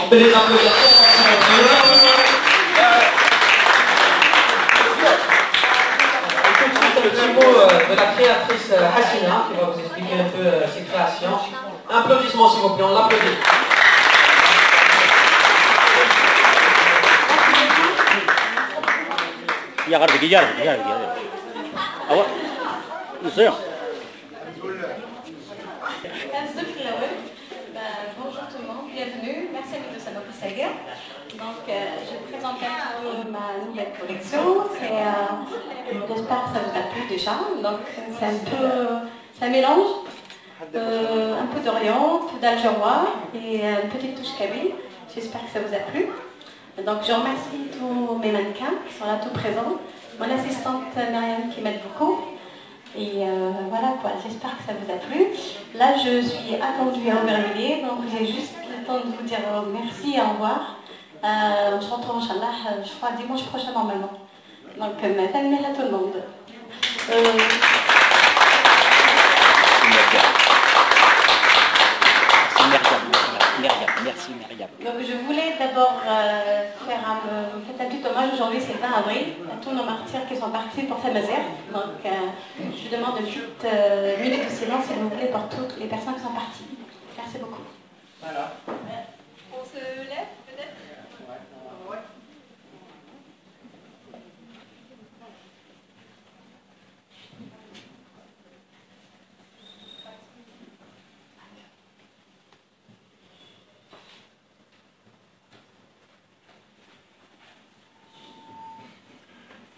On peut les applaudir. Le petit mot de la créatrice Hassina qui va vous expliquer un peu ses créations. Applaudissements s'il vous plaît, on l'applaudit. Bonjour tout le monde, bienvenue. Merci à Mido Sanofi Saga. Donc, je présente un peu ma nouvelle collection. J'espère que ça vous a plu déjà. Donc, c'est un peu, ça mélange un peu d'Orient, un peu d'Algérois et une petite touche kabyle. J'espère que ça vous a plu. Donc, je remercie tous mes mannequins qui sont là tout présents. Mon assistante Myriam qui m'aide beaucoup. Et voilà quoi, j'espère que ça vous a plu. Là, je suis attendue à Aubervilliers, donc j'ai juste le temps de vous dire merci et au revoir. On se retrouve, Inch'Allah, je crois dimanche prochain normalement. Donc, ma famille à tout le monde. Merci Myriam. Donc je voulais d'abord faire un petit hommage. Aujourd'hui c'est le 20 avril à tous nos martyrs qui sont partis pour Tamazight. Donc je demande une petite minute de silence s'il vous plaît pour toutes les personnes qui sont parties. Merci beaucoup. Voilà. On se lève peut-être? Ouais.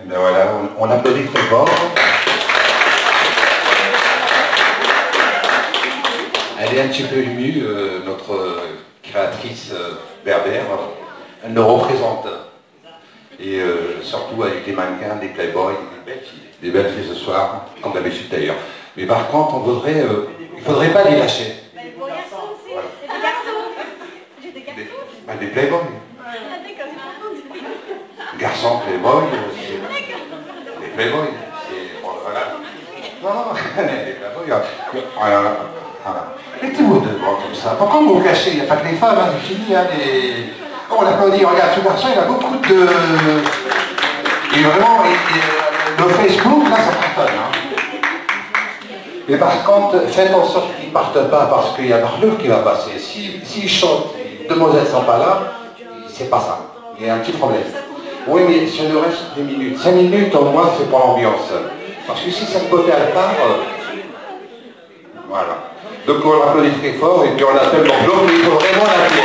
Et bien voilà, on applaudit très fort. Elle est un petit peu émue, notre créatrice berbère. Elle nous représente. Et surtout avec des mannequins, des playboys, des belles filles ce soir, comme d'habitude d'ailleurs. Mais par contre, on voudrait, il ne faudrait pas les lâcher. Des garçons aussi. Voilà. Des garçons. J'ai des garçons. Des playboys. Garçons, playboys. Les playboys, bon, voilà. Non, les playboys, mettez-vous devant comme ça. Pourquoi vous vous cachez? Il n'y a pas que les femmes, hein, c'est fini. Hein, Oh, on applaudit, regarde, ce garçon, il a beaucoup de... Et vraiment, le Facebook, là, ça cartonne. Hein. Mais par contre, faites en sorte qu'ils ne partent pas parce qu'il y a Marleux qui va passer. S'ils chantent, les demoiselles ne sont pas là, c'est pas ça. Il y a un petit problème. Oui, mais sur le reste des minutes. 5 minutes au moins, c'est pour l'ambiance. Parce que si cette beauté elle part, voilà. Donc on l'applaudit très fort et puis on appelle Morglo, mais il faut vraiment l'appeler.